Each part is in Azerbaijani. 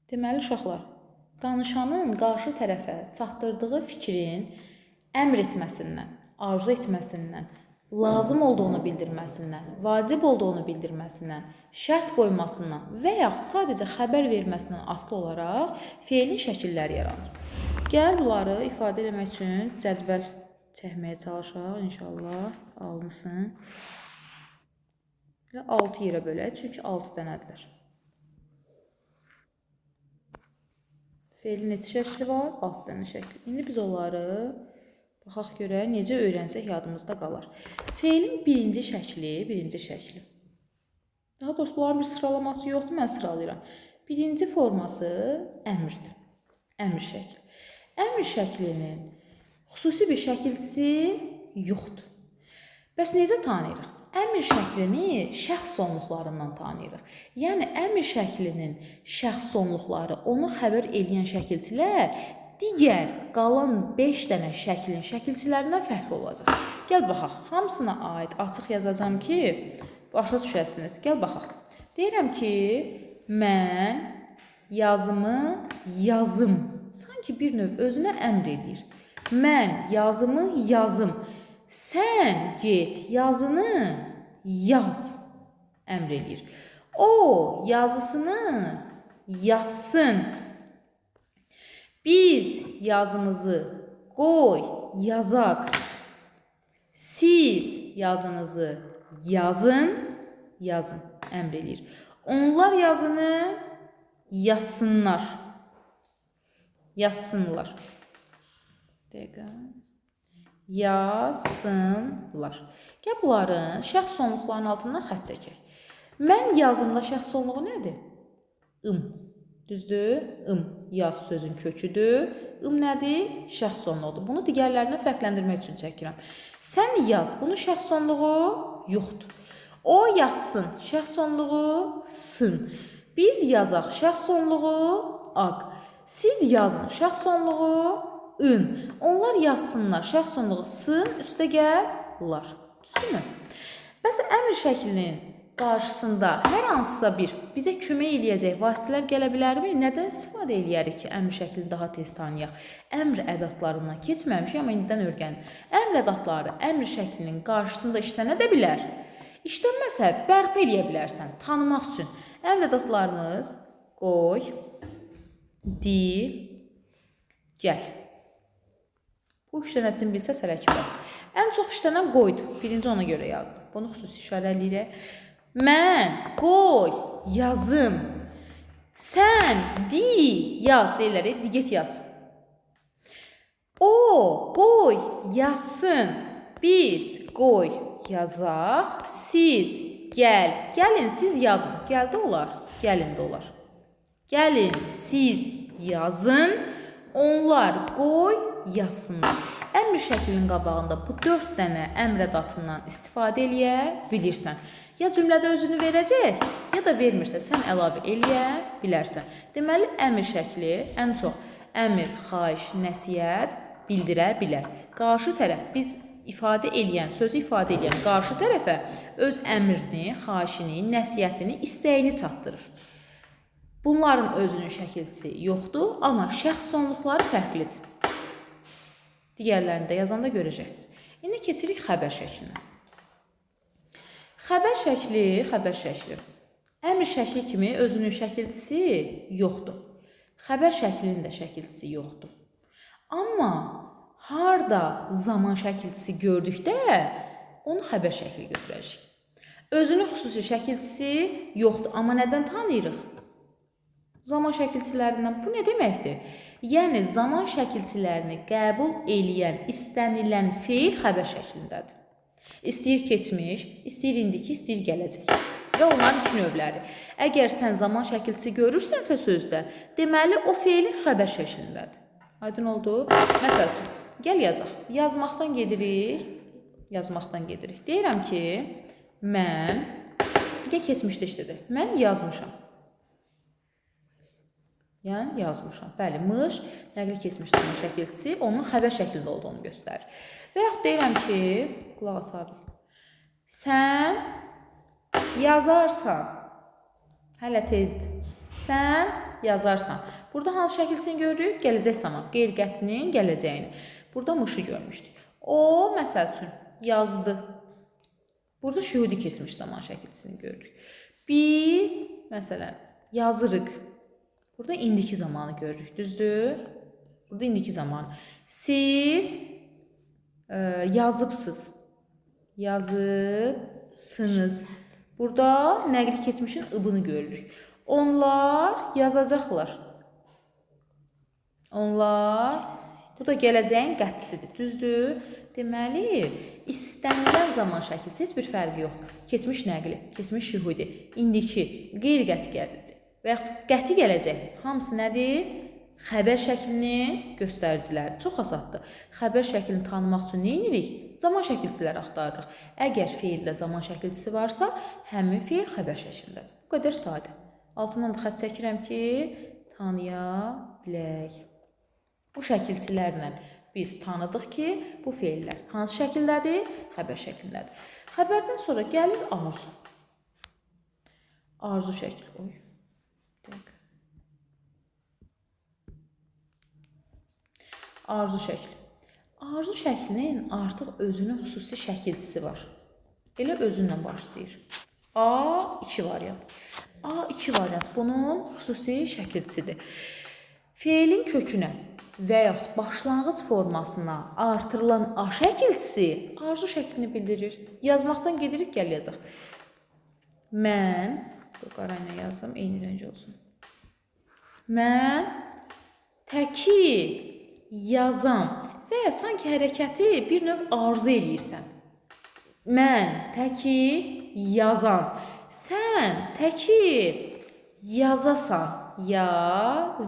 Deməli, uşaqlar, danışanın qarşı tərəfə çatdırdığı fikrin əmr etməsindən, arzu etməsindən, lazım olduğunu bildirməsindən, vacib olduğunu bildirməsindən, şərt qoymasından və yaxud sadəcə xəbər verməsindən asılı olaraq feilin şəkilləri yaranır. Gəl bunları ifadə etmək üçün cədvəl çəkməyə çalışaq, inşallah alınsın. 6 yerə bölək, çünki 6 dənədir. Feilin neçə şəkli var? 6 dənə şəkli. İndi biz onları baxaq görək, necə öyrənsək yadımızda qalar. Feilin birinci şəkli. Daha doğrusu bunların bir sıralaması yoxdur, mən sıralayıram. Birinci forması əmrdir. Əmr şəkli. Əmr şəklinin xüsusi bir şəkilçisi yoxdur. Bəs necə tanıyırıq? Əmr şəklini şəxs sonluqlarından tanıyırıq. Yəni, əmr şəklinin şəxs sonluqları, onu xəbər eləyən şəkilçilər digər qalan 5 dənə şəklin şəkilçilərindən fərqli olacaq. Gəl baxaq, hamısına aid açıq yazacağım ki, başa düşəsiniz. Gəl baxaq. Deyirəm ki, mən yazımı yazım. Sanki bir növ özünə əmr eləyir. Mən yazımı yazım. Sən get yazını yaz əmr eləyir. O yazısını yazsın. Biz yazımızı qoy yazaq. Siz yazınızı yazın əmr eləyir. Onlar yazını yazsınlar. Yazsınlar. Gəl bunların şəxs sonluqlarının altından xətt çəkək. Mən yazımda şəxs sonluğu nədir? Düzdür? Yaz sözün köküdür. Nədir? Şəxs sonluğudur. Bunu digərlərindən fərqləndirmək üçün çəkirəm. Sən yaz. Bunun şəxs sonluğu yoxdur. O yazsın. Şəxs sonluğu sın. Biz yazaq. Şəxs sonluğu aq. Siz yazın. Şəxs sonluğu onlar yazsınlar. Şəxs sonluğu sın, üstə gəl lar. Düzdürmü? Bəs əmr şəklinin qarşısında hər hansısa bir bizə kömək eləyəcək vasitələr gələ bilərmi? Nədən istifadə eləyərik ki, əmr şəklini daha tez tanıyaq? Əmr ədatlarından keçməmişik, amma indidən öyrənin. Əmr ədatları əmr şəklinin qarşısında işlənə də bilər. İşlənməsə, bərpa eləyə bilərsən, tanımaq üçün. Əmr ədatlarımız qoy, di, gəl. Bu üç dənəsini bilsəz hələ ki bəs. Ən çox işlənən qoydur. Birinci ona görə yazdım. Bunu xüsusi işarə eləyirək. Mən qoy yazım. Sən di yaz deyirlər. Di get yaz. O qoy yazsın. Biz qoy yazaq. Siz gəl. Gəlin siz yazın. Gəldə olar. Gəlin də olar. Gəlin siz yazın. Onlar qoy yazsınlar. Əmr şəklinin qabağında bu 4 dənə əmr ədatından istifadə eləyə bilirsən. Ya cümlədə özünü verəcək, ya da vermirsə, sən əlavə eləyə bilərsən. Deməli, əmr şəkli ən çox əmr, xahiş, nəsihət bildirə bilər. Qarşı tərəf biz sözü ifadə eləyən qarşı tərəfə öz əmrini, xahişini, nəsihətini, istəyini çatdırır. Bunların özünün şəkilçisi yoxdur, amma şəxs sonluqları fərqlidir. Digərlərində yazanda görəcəksiniz. İndi keçirik xəbər şəklinə. Xəbər şəkli. Əmr şəkli kimi özünün şəkilçisi yoxdur. Xəbər şəklinin də şəkilçisi yoxdur. Amma harda zaman şəkilçisi gördükdə onu xəbər şəkli götürəcək. Özünün xüsusi şəkilçisi yoxdur. Amma nədən tanıyırıq? Zaman şəkilçilərindən. Bu nə deməkdir? Yəni, zaman şəkilçilərini qəbul eləyən, istənilən feil xəbər şəklindədir. İstəyir keçmiş, istəyir indiki, istəyir gələcək. Və onların iki növləri. Əgər sən zaman şəkilçisi görürsənsə sözdə, deməli, o feilin xəbər şəklindədir. Aydın oldu? Məsəl üçün, gəl yazaq. Yazmaqdan gedirik. Deyirəm ki, mən, keçmişdə işlədir. Mən yazmışam. Yəni, yazmışam. Bəli, mış, nəqli keçmiş zaman şəkilçisi onun xəbər şəklində olduğunu göstərir. Və yaxud deyirəm ki, qulaq asarım. Sən yazarsan, hələ tezdir. Sən yazarsan. Burada hansı şəkilçisini görürük? Gələcək zaman, qeyri-qətlinin gələcəyini. Burada mışı görmüşdük. O, məsəl üçün, yazdı. Burada şühudi keçmiş zaman şəkilçisini görürük. Biz, məsələn, yazırıq. Burada indiki zamanı görürük, düzdür? Burada indiki zamanı. Siz yazıbsınız. Yazıbsınız. Burada nəqli keçmişin ıbını görürük. Onlar yazacaqlar. Onlar, bu da gələcəyin qətlisidir, düzdür? Deməli, istənilən zaman şəkilsi heç bir fərqi yoxdur. Keçmiş nəqli, keçmiş şühudi, indiki, qeyri-qəti gələcək və yaxud qəti gələcək. Hamısı nədir? Xəbər şəklinin göstəriciləri. Çox asaddır. Xəbər şəklini tanımaq üçün nə edirik? Zaman şəkilçiləri axtarırıq. Əgər feildə zaman şəkilçisi varsa, həmin feil xəbər şəklindədir. Bu qədər sadə. Altından da xətt çəkirəm ki, tanıya bilək. Bu şəkilçilərlə biz tanıdıq ki, bu feillər hansı şəkildədir? Xəbər şəklindədir. Xəbərdən sonra gəlir arzu. Arzu şəkli. Arzu şəkli. Arzu şəklinin artıq özünün xüsusi şəkilçisi var. Elə özünlə başlayır. A2 variant. A2 variant bunun xüsusi şəkilçisidir. Feilin kökünə və yaxud başlanğıc formasına artırılan A şəkilçisi arzu şəklini bildirir. Yazmaqdan gedirik, gəl yazaq. Mən, qara ilə yazdım, eyni rəng olsun. Mən təki yazam və sanki hərəkəti bir növ arzu eləyirsən. Mən təki yazam. Sən təki yazasan. Yazasan.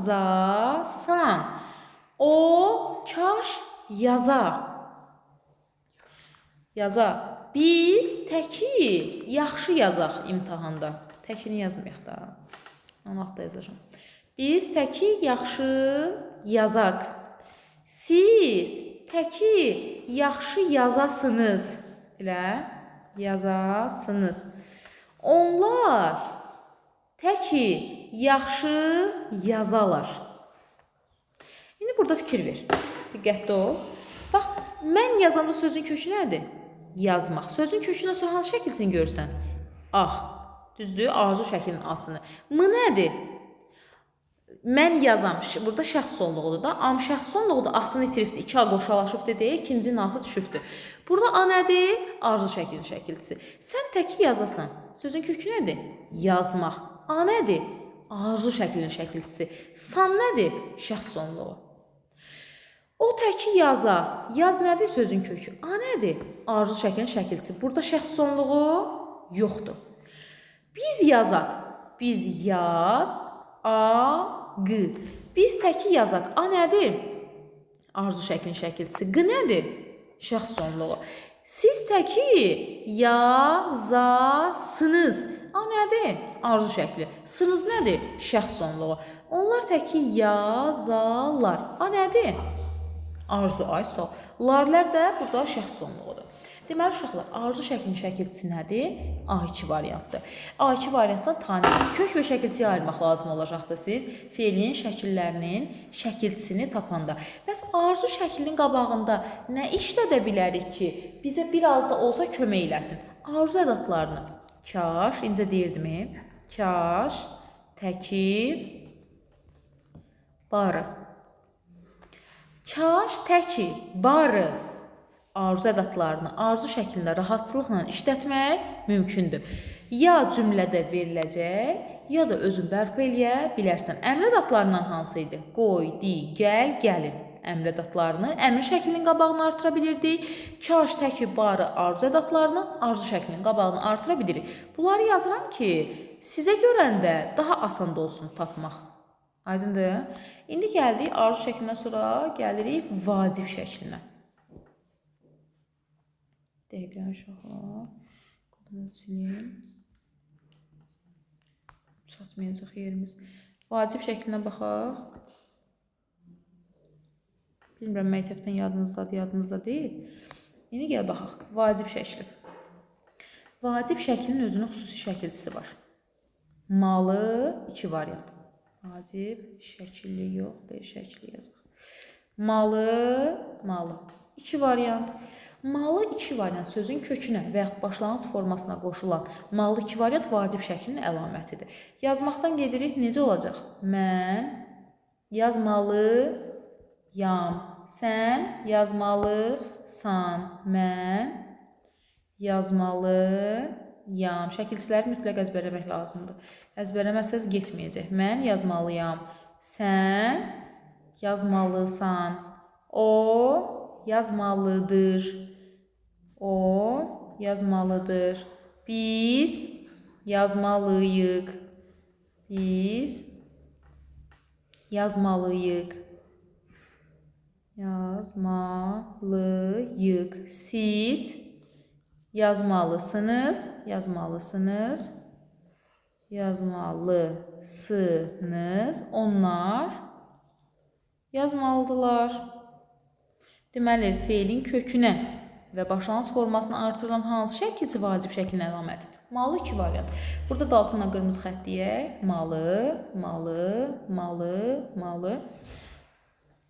O kaş yaza. Yaza. Biz təki yaxşı yazaq imtahanda. Təkini yazmayaq da. Onu altda yazacağım. Biz təki yaxşı yazaq. Siz təki yaxşı yazasınız. Elə yazasınız. Onlar təki yaxşı yazalar. İndi burada fikir ver. Diqqətli ol. Bax, mən yazanda sözün kökü nədir? Yazmaq. Sözün kökündən sonra hansı şəkilçini görürsən? Ah, düzdür, arzu şəklinin asını. M nədir? Mən yazam. Burada şəxs sonluğudur da. Am şəxs sonluğudur. Asını itiribdir. 2A qoşalaşıbdır deyə ikinci nası düşübdür. Burada A nədir? Arzu şəklinin şəkilçisi. Sən təki yazasan. Sözün kökü nədir? Yazmaq. A nədir? Arzu şəklinin şəkilçisi. San nədir? Şəxs sonluğu. O təki yaza. Yaz nədir? Sözün kökü. A nədir? Arzu şəklinin şəkilçisi. Burada şəxs sonluğu yoxdur. Biz yazaq. Biz yaz. A-Q. Biz təki yazaq. A nədir? Arzu şəklinin şəkilçisi. Q nədir? Şəxs sonluğu. Siz təki yazasınız. A nədir? Arzu şəkli. Sınız nədir? Şəxs sonluğu. Onlar təki yazalar. A nədir? Arzu, ay sağ. Larlər də burada şəxs sonluğudur. Deməli, uşaqlar, arzu şəklinin şəkilçisi nədir? A2 variantdır. A2 variantdan tanıyın. Kök və şəkilçiyə ayırmaq lazım olacaqdır siz feilin şəkillərinin şəkilçisini tapanda. Bəs arzu şəklinin qabağında nə işlədə bilərik ki, bizə biraz da olsa kömək eləsin? Arzu ədatlarını kaş, incə deyirdimi? Kaş, təki, barı. Kaş, təki, barı. Arzu ədatlarını arzu şəklində rahatçılıqla işlətmək mümkündür. Ya cümlədə veriləcək, ya da özün bərpa eləyə bilərsən. Əmr ədatlarından hansı idi? Qoy, di, gəl, gəlin. Əmr ədatlarını, əmr şəklinin qabağını artıra bilirdik. Kaş, təki, barı, arzu ədatlarını arzu şəklinin qabağını artıra bilirik. Bunları yazıram ki, sizə görəndə daha asan da olsun tapmaq. Aydındır? İndi gəldik arzu şəklindən sonra gəlirik vacib şəklinə. Dəqiqə uşaqlar. Qodunu sileyim. Çatmayacaq yerimiz. Vacib şəklinə baxaq. Bilmirəm, məktəbdən yadınızda deyil. İndi gəl baxaq. Vacib şəkli. Vacib şəklinin özünün xüsusi şəkilçisi var. Malı 2 variant. Vacib şəkilli yox, bir şəkli yazıq. Malı. İki variant. Malı iki variant sözün kökünə və yaxud başlanğıc formasına qoşulan malı iki variant vacib şəklinin əlamətidir. Yazmaqdan gedirik, necə olacaq? Mən yazmalıyam. Sən yazmalısan. Mən yazmalıyam. Şəkilçiləri mütləq əzbərləmək lazımdır. Əzbərləməsəz getməyəcək. Mən yazmalıyam. Sən yazmalısan. O yazmalıdır. O yazmalıdır. Biz yazmalıyıq. Biz yazmalıyıq. Yazmalıyıq. Siz yazmalısınız. Yazmalısınız. Yazmalısınız. Onlar yazmalıdılar. Deməli, feilin kökünə və başlanğıc formasına artırılan hansı şəkilçi vacib şəklin əlamətidir? Malı iki variant. Burada da altına qırmızı xətt deyək. Malı.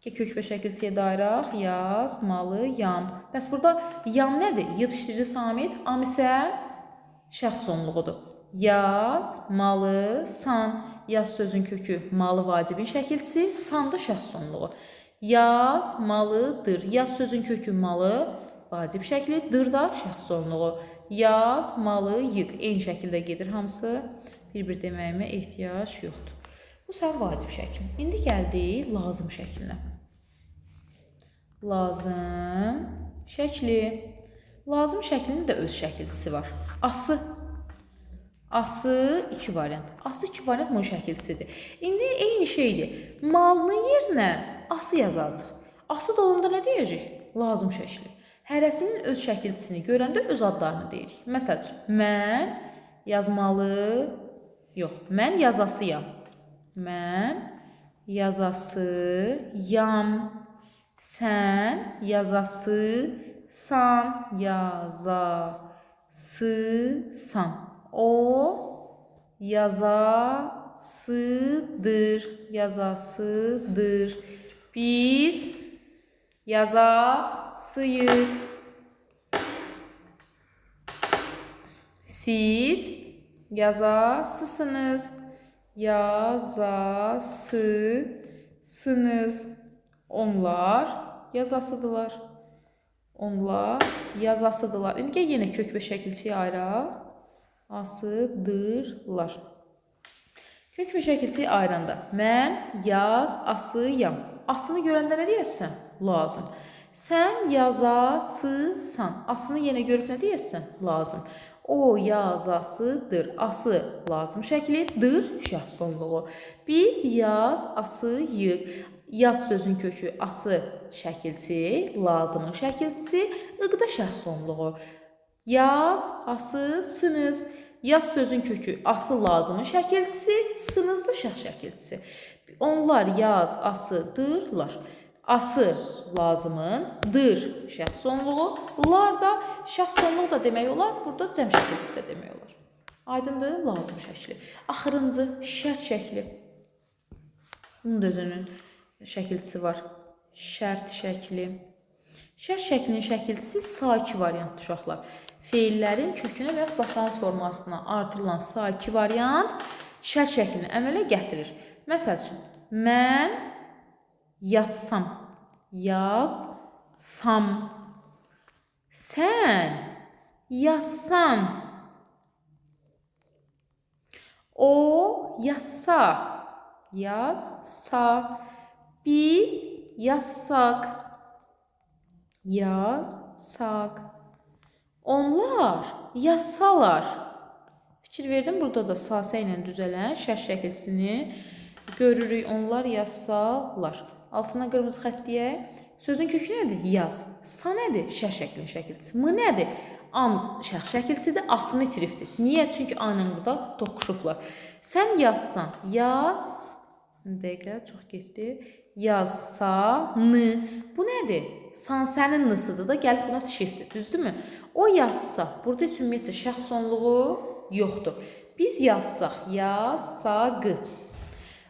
Kök və şəkilçiyə dairək. Yazmalıyam. Bəs burada yam nədir? Yetişdirici samit, am isə şəxs sonluğudur. Yazmalısan. Yaz sözün kökü malı vacibin şəkilçisi, san da şəxs sonluğu. Yazmalıdır. Yaz sözün kökü malı vacib şəkli, dır da şəxs sonluğu. Yazmalıyıq. Eyni şəkildə gedir hamısı. Bir-bir deməyimə ehtiyac yoxdur. Bu sən vacib şəkli. İndi gəldik lazım şəklinə. Lazım şəkli. Lazım şəklinin də öz şəkilçisi var. Ası iki variant. Ası iki variant bunun şəkilçisidir. İndi eyni şeydir. Malının yerinə ası yazacaq. Ası da olanda nə deyəcək? Lazım şəkli. Hərəsinin öz şəkilçisini görəndə öz adlarını deyirik. Məsəl üçün, mən yazasıyam. Mən yazasıyam. Sən yazasısan. O yazasıdır. Biz yazasıyıq. Siz yazasısınız. Onlar yazasıdırlar. İndi yenə kök və şəkilçiyə ayıraq. Asıdırlar. Kök və şəkilçiyi ayıranda mən yazasıyam. Asını görəndə nə deyəsən? Lazım. Sən yazasısan. Asını yenə görüb nə deyəsən? Lazım. O yazasıdır. Ası lazım şəklidir. Şəxs sonluğu. Biz yazasıyıq. Yaz sözün kökü ası şəkilçisi, lazımın şəkilçisi, ıqda şəxs sonluğu. Yazasısınız. Yaz sözün kökü ası lazımın şəkilçisi, sınız da şəxs şəkilçisi. Onlar yazasıdırlar. Ası lazımındır şəxs sonluğu. Lar da şəxs sonluğu da demək olar. Burada cəm şəkilçisi də demək olar. Aydındır, lazım şəkli. Axırıncı şərt şəkli. Bunun da özünün şəkilçisi var. Şərt şəkli. Şərt şəklinin şəkilçisi saki variantdır uşaqlar. Feillərin kökünə və başlanğıc formasına artırılan saki variant şərt şəklini əmələ gətirir. Məsəl üçün, mən yazsam. Sən yazsan. O yazsa. Biz yazsaq. Onlar yazsalar. Fikir verdim, burada da sasə ilə düzələn şərt şəkilçisini görürük. Onlar yazsalar. Altına qırmızı xətt deyək. Sözün kökü nədir? Yaz. Sa nədir? Şərt şəklinin şəkilçisi. M nədir? Am şəxs şəkilçisidir. Asını itiribdir. Niyə? Çünki A ilə burada toqquşublar. Sən yazsan. Dəqiqə, çox getdi. Yazsanı. Bu nədir? San sənin nısıdır da, gəlib buna şifdir. Düzdürmü? O yazsa. Burada heç ümumiyyətcə şəxs sonluğu yoxdur. Biz yazsaq. Yazsağı.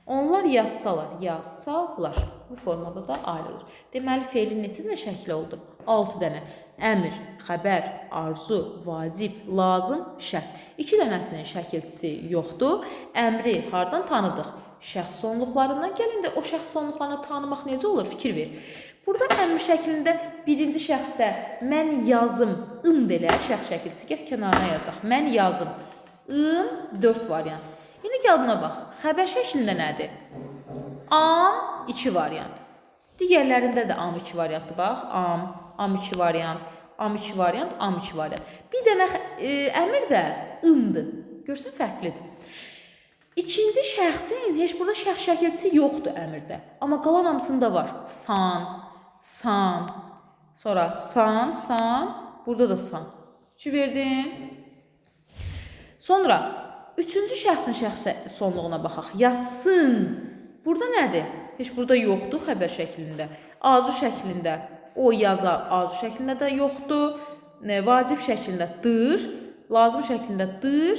Onlar yazsalar. Bu formada da ayrılır. Deməli, feilin neçə dənə şəkli oldu? 6 dənə. Əmr, xəbər, arzu, vacib, lazım, şərt. 2 dənəsinin şəkilçisi yoxdur. Əmri hardan tanıdıq? Şəxs sonluqlarından. Gəlin də o şəxs sonluqlarını tanımaq necə olur? Fikir ver. Burada əmr şəklində birinci şəxsdə mən yazım, deyə şəxs şəkilçisi. Get kənarına yazaq. Mən yazım, 4 variant. İndi gəl buna bax. Xəbər şəklində nədir? Am 2 variant. Digərlərində də am 2 variantdır. Bax, am 2 variant, am 2 variant, am 2 variant. Bir dənə əmr də dır. Görsən fərqlidir. İkinci şəxsin heç burada şəxs şəkilçisi yoxdur əmrdə. Amma qalan hamısında var. San. Sonra san. Burada da san. 2 verdin. Sonra üçüncü şəxsin şəxs sonluğuna baxaq. Yazsın. Burada nədir? Heç burada yoxdur xəbər şəklində. Arzu şəklində o yazar, arzu şəklində də yoxdur. Vacib şəklində dır, lazım şəklində dır,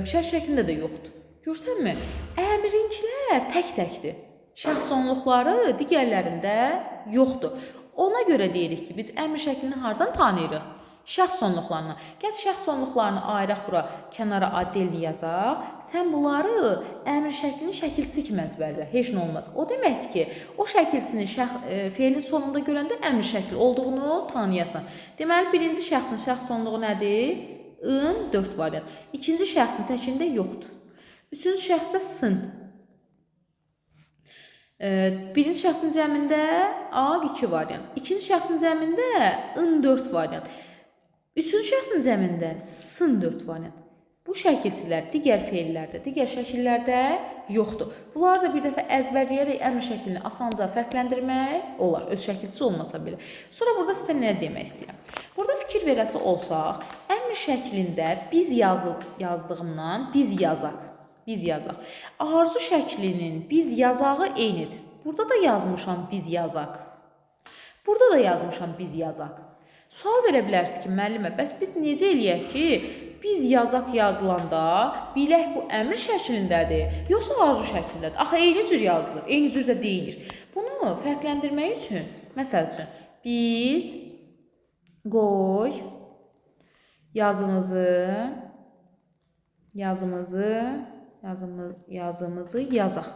şərt şəklində də yoxdur. Görsənmi? Əmrinkilər tək-təkdir. Şəxs sonluqları digərlərində yoxdur. Ona görə deyirik ki, biz əmr şəklini hardan tanıyırıq? Şəxs sonluqlarına. Gəl şəxs sonluqlarını ayıraq bura, kənara addelini yazaq. Sən bunları əmr şəklinin şəkilçisi kimi əzbərlə. Heç nə olmaz. O deməkdir ki, o şəkilçinin feilin sonunda görəndə əmr şəkli olduğunu tanıyasan. Deməli, birinci şəxsin şəxs sonluğu nədir? 4 variant. İkinci şəxsin təkində yoxdur. Üçüncü şəxsdə sın. Birinci şəxsin cəmində A2 variant. İkinci şəxsin cəmində 4 variant. Üçüncü şəxsin cəmində sın 4 variant. Bu şəkilçilər digər feillərdə, digər şəkillərdə yoxdur. Bunları da bir dəfə əzbərləyərək əmr şəklini asanca fərqləndirmək olar, öz şəkilçisi olmasa belə. Sonra burada sizə nə demək istəyirəm? Burada fikir verəsi olsaq, əmr şəklində biz yazdığımdan biz yazaq. Arzu şəklinin biz yazağı eynidir. Burada da yazmışam biz yazaq. Burada da yazmışam biz yazaq. Sual verə bilərsiniz ki, müəllimə, bəs biz necə eləyək ki, biz yazaq yazılanda bilək bu əmr şəklindədir, yoxsa arzu şəklindədir? Axı, eyni cür yazılır, eyni cür də deyilir. Bunu fərqləndirmək üçün, məsəl üçün, biz qoy yazımızı yazaq.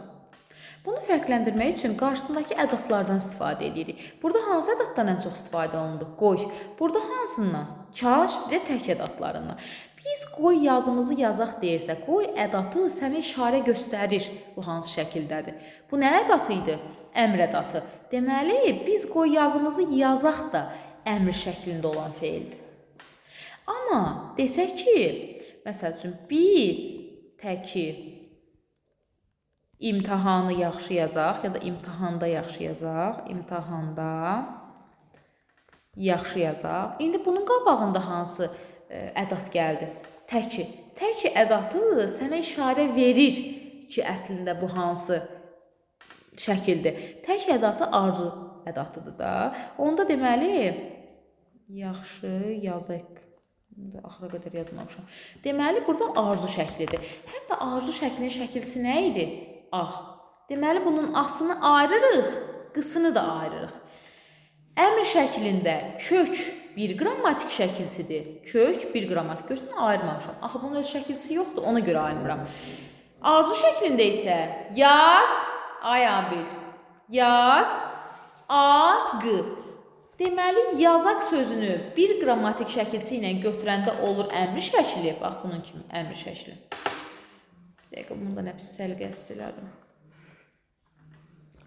Bunu fərqləndirmək üçün qarşısındakı ədatlardan istifadə edirik. Burada hansı ədatdan ən çox istifadə olundu? Qoy. Burada hansından? Kaş və tək ədatlarından. Biz qoy yazımızı yazaq deyirsə, qoy ədatı sənə işarə göstərir bu hansı şəkildədir. Bu nə ədatı idi? Əmr ədatı. Deməli, biz qoy yazımızı yazaq da əmr şəklində olan feildir. Amma desək ki, məsəl üçün, biz təki imtahanı yaxşı yazaq ya da imtahanda yaxşı yazaq. İndi bunun qabağında hansı ədat gəldi? Təki ədatı sənə işarə verir ki, əslində bu hansı şəkildir. Tək ədatı arzu ədatıdır da. Onda deməli, yaxşı yazaq. Axıra qədər yazmamışam. Deməli, burada arzu şəklidir. Həm də arzu şəklinin şəkilçisi nə idi? Deməli, bunun asını ayırırıq, qısını da ayırırıq. Əmr şəklində kök bir qrammatik şəkilçidir. Kök bir qrammatik. Görsən, ayırmamışam. Axı, bunun öz şəkilçisi yoxdur, ona görə ayırmıram. Arzu şəklində isə yaz, aq. Deməli, yazaq sözünü bir qrammatik şəkilçi ilə götürəndə olur əmr şəkli. Bax, bunun kimi əmr şəkli. Bunda nə pis səlqə istəyirəm.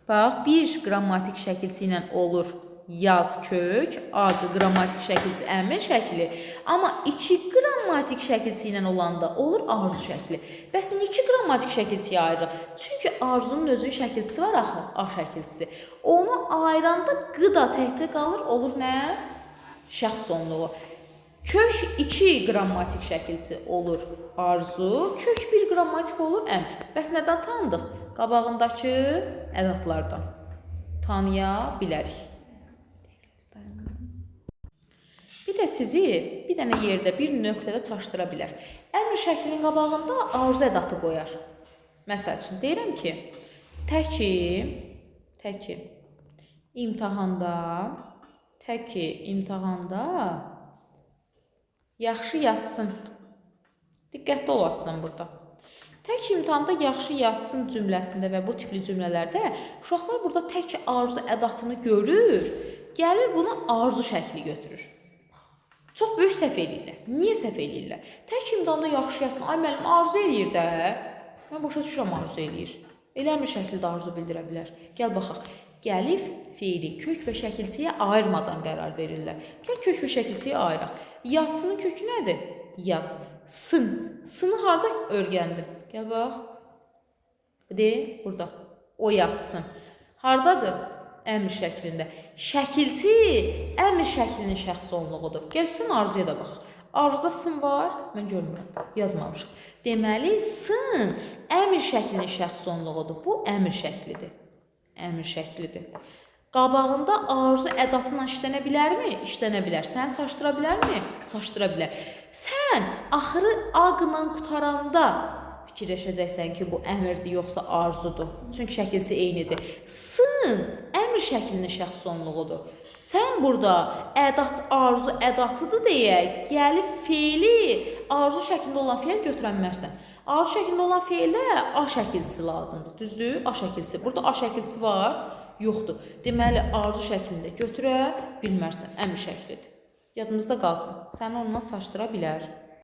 Bax, bir qrammatik şəkilçi ilə olur yaz kök, aq qrammatik şəkilçi əmr şəkli. Amma 2 qrammatik şəkilçi ilə olanda olur arzu şəkli. Bəs niyə 2 qrammatik şəkilçiyə ayırır? Çünki arzunun özünün şəkilçisi var axı, A şəkilçisi. Onu ayıranda q da təkcə qalır, olur nə? Şəxs sonluğu. Kök 2 qrammatik şəkilçi olur arzu, kök 1 qrammatik olur əmr. Bəs nədən tanıdıq? Qabağındakı ədatlardan tanıya bilərik. Bir də sizi bir dənə yerdə, bir nöqtədə çaşdıra bilər. Əmr şəklinin qabağında arzu ədatı qoyar. Məsəl üçün, deyirəm ki, Təki imtahanda yaxşı yazsın. Diqqətli olasın burada. Tək imtahanda yaxşı yazsın cümləsində və bu tipli cümlələrdə uşaqlar burada tək arzu ədatını görür, gəlir bunu arzu şəkli götürür. Çox böyük səhv eləyirlər. Niyə səhv eləyirlər? Tək imtahanda yaxşı yazsın. Ay müəllim arzu eləyir də. Mən başa düşürəm arzu eləyir. Elə bir şəkildə arzu bildirə bilər. Gəl baxaq. Gəlib fiili kök və şəkilçiyə ayırmadan qərar verirlər. Gəl kök və şəkilçiyə ayıraq. Yazsının kökü nədir? Yaz. Sın. Sını harda öyrəndin? Gəl bax. Burada. O yazsın. Hardadır? Əmr şəklində. Şəkilçi əmr şəklinin şəxs onluğudur. Gəlsin arzuya da baxaq. Arzuda sın var? Mən görmürəm. Yazmamışıq. Deməli, sın əmr şəklinin şəxs onluğudur. Bu əmr şəklidir. Əmr şəklidir. Qabağında arzu ədatla işlənə bilərmi? İşlənə bilər. Səni çaşdıra bilərmi? Çaşdıra bilər. Sən axırı aqla qutaranda fikirləşəcəksən ki, bu əmrdir, yoxsa arzudur. Çünki şəkilçi eynidir. Sın əmr şəklinin şəxs onluğudur. Sən burada arzu ədatıdır deyə gəlib feili arzu şəklində olan feil götürə bilmərsən. Arzu şəklində olan feildə A şəkilçisi lazımdır. Düzdür? A şəkilçisi. Burada A şəkilçisi var? Yoxdur. Deməli, arzu şəklində götürə bilmərsən. Əmr şəklidir. Yadımızda qalsın. Səni onunla çaşdıra bilər.